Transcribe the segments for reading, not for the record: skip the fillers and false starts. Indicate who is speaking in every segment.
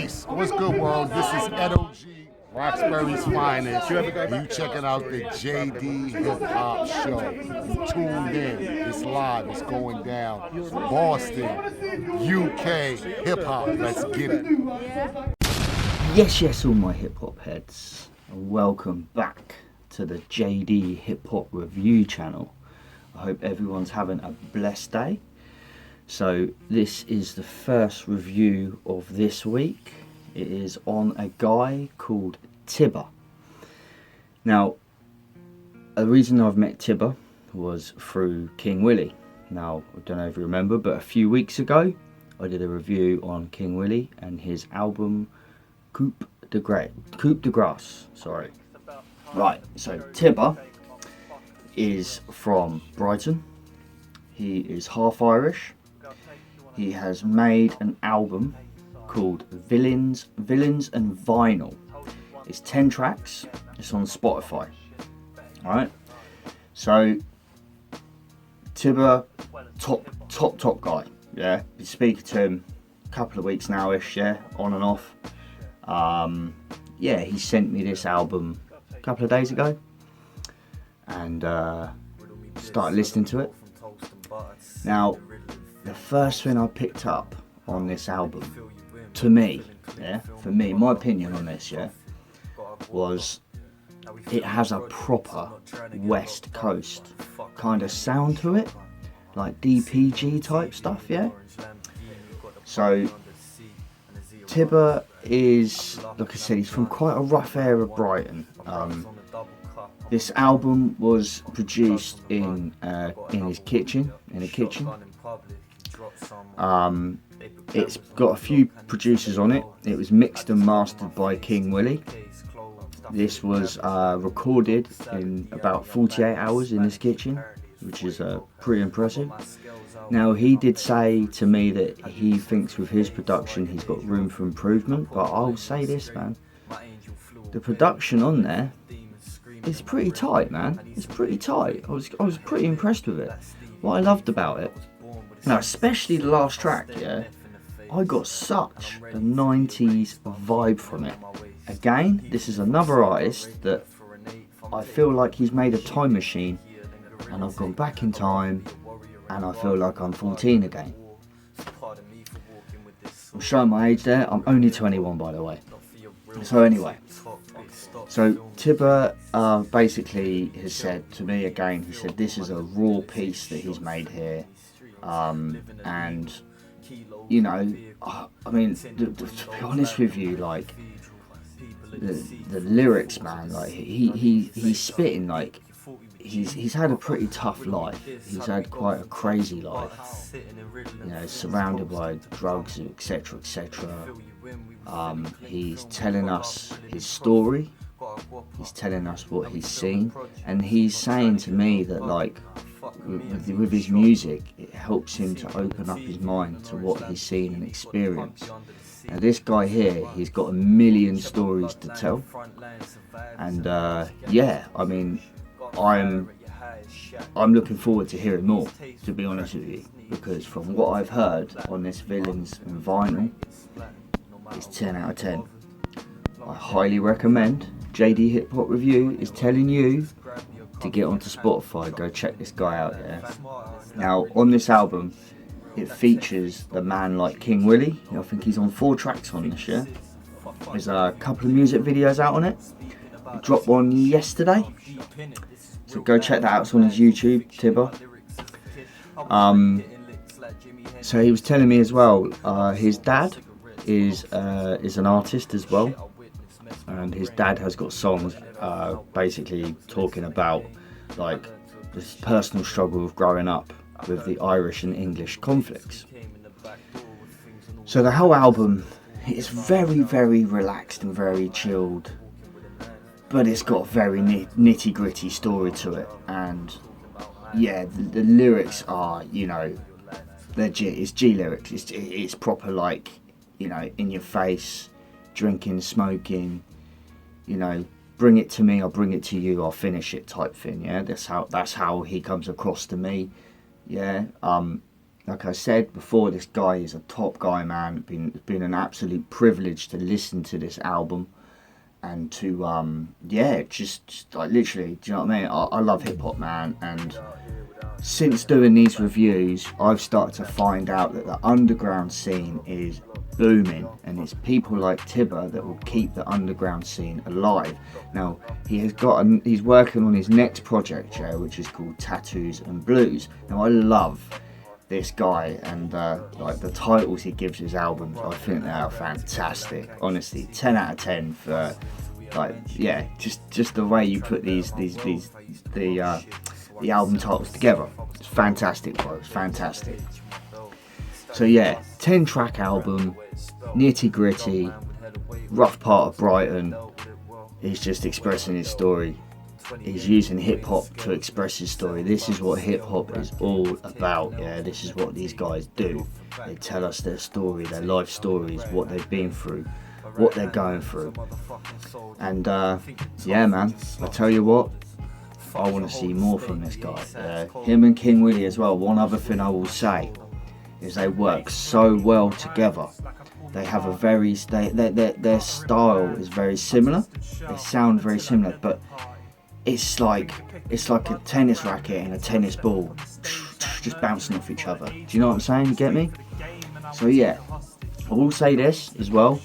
Speaker 1: Peace. What's good, world? This is Edo G, Roxbury's finest. You checking out the JD Hip Hop Show. You tuned in. It's live. It's going down. Boston, UK hip hop. Let's get it.
Speaker 2: Yes, all my hip hop heads. Welcome back to the JD Hip Hop Review channel. I hope everyone's having a blessed day. So this is the first review of this week. It is on a guy called Tibba. Now, the reason I've met Tibba was through King Willie. Now, I don't know if you remember, but a few weeks ago I did a review on King Willie and his album Coupe de Grace. Sorry. Right, so Tibba is from Brighton. He is half Irish. He has made an album called Villains and Vinyl. It's 10 tracks. It's on Spotify. Alright. So Tibba, top guy. Yeah. Been speaking to him a couple of weeks now-ish, yeah, on and off. Yeah, he sent me this album a couple of days ago. And started listening to it. Now, the first thing I picked up on this album, to me, yeah, for me, my opinion on this, yeah, was it has a proper West Coast kind of sound to it, like DPG type stuff, yeah. So Tibba is, like I said, he's from quite a rough area of Brighton. This album was produced in his kitchen, in a kitchen. It's got a few producers on it. It was mixed and mastered by King Willie. This was recorded in about 48 hours in his kitchen, which is pretty impressive. Now, he did say to me that he thinks with his production he's got room for improvement, but I'll say this, man, the production on there is pretty tight, man. It's pretty tight. I was pretty impressed with it. What I loved about it, now especially the last track, yeah, I got such a 90s vibe from it. Again, this is another artist that I feel like he's made a time machine and I've gone back in time and I feel like I'm 14 again. I'm showing my age there. I'm only 21, by the way. So anyway, so Tibba basically has said to me again, he said this is a raw piece that he's made here. And, you know, I mean, to be honest with you, like, the lyrics, man, like, he's spitting, like, he's had a pretty tough life. He's had quite a crazy life, you know, surrounded by drugs, etc, etc. He's telling us his story. He's telling us what he's seen, and he's saying to me that, like, with his music, it helps him to open up his mind to what he's seen and experienced. Now, this guy here, he's got a million stories to tell, and yeah, I mean, I'm looking forward to hearing more, to be honest with you, because from what I've heard on this Villains and Vinyl, it's 10 out of 10. I highly recommend. JD Hip Hop Review is telling you to get onto Spotify. Go check this guy out, yeah. Now, on this album, it features the man like King Willie. I think he's on 4 tracks on this, yeah. There's a couple of music videos out on it. He dropped one yesterday, so go check that out. It's on his YouTube, Tibba. So he was telling me as well, his dad is an artist as well, and his dad has got songs basically talking about, like, this personal struggle of growing up with the Irish and English conflicts. So the whole album is very, very relaxed and very chilled, but it's got a very nitty gritty story to it. And yeah, the lyrics are, you know, legit. It's G lyrics. It's proper, like, you know, in your face, drinking, smoking, you know, bring it to me, I'll bring it to you, I'll finish it type thing. Yeah, that's how he comes across to me. Yeah, like I said before, this guy is a top guy, man. It's been an absolute privilege to listen to this album and to yeah, just like literally, do you know what I mean? I love hip hop, man, and since doing these reviews, I've started to find out that the underground scene is booming, and it's people like Tibber that will keep the underground scene alive. Now he's working on his next project, yeah, which is called Tattoos and Blues. Now I love this guy, and like the titles he gives his albums, I think they are fantastic. Honestly, 10 out of 10 for like, yeah, just the way you put the album titles together. It's fantastic, bro. It's fantastic. So yeah, 10-track album, nitty gritty, rough part of Brighton. He's just expressing his story. He's using hip hop to express his story. This is what hip hop is all about. Yeah, this is what these guys do. They tell us their story, their life stories, what they've been through, what they're going through. And yeah, man, I tell you what, I want to see more from this guy. Him and King Willie as well. One other thing I will say is they work so well together. They have a very their style is very similar. They sound very similar, but it's like a tennis racket and a tennis ball just bouncing off each other. Do you know what I'm saying? You get me? So yeah, I will say this as well.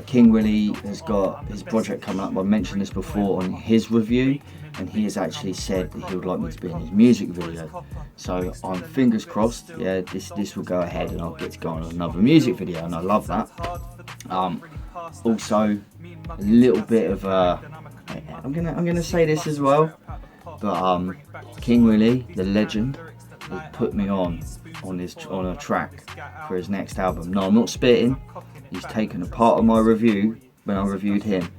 Speaker 2: King Willie has got his project coming up. I mentioned this before on his review, and he has actually said that he would like me to be in his music video. So I'm fingers crossed. Yeah, this will go ahead, and I'll get to go on another music video, and I love that. Also, a little bit of I'm gonna say this as well, but King Willie, the legend, has put me on a track for his next album. No, I'm not spitting. He's taken a part of my review when I reviewed him,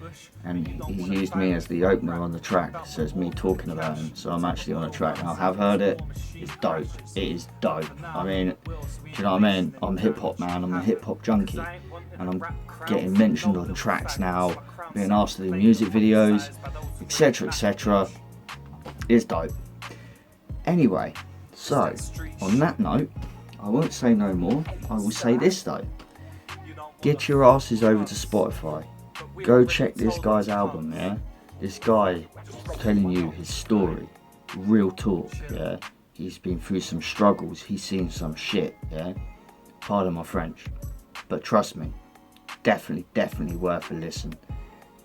Speaker 2: and he's used me as the opener on the track. So it's me talking about him. So I'm actually on a track, and I have heard it. It's dope. It is dope. I mean, do you know what I mean? I'm hip hop, man. I'm a hip hop junkie, and I'm getting mentioned on tracks now, being asked to do music videos, etc, etc. It's dope. Anyway, so on that note, I won't say no more. I will say this though: get your asses over to Spotify. Go check this guy's album. Yeah, this guy is telling you his story, real talk. Yeah, he's been through some struggles. He's seen some shit. Yeah, pardon my French, but trust me, definitely worth a listen.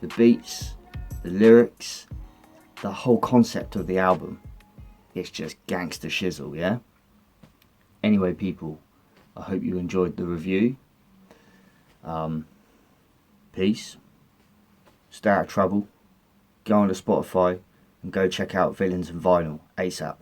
Speaker 2: The beats, the lyrics, the whole concept of the album, it's just gangster shizzle, yeah? Anyway, people, I hope you enjoyed the review. Peace. Stay out of trouble. Go on to Spotify and go check out Villains and Vinyl ASAP.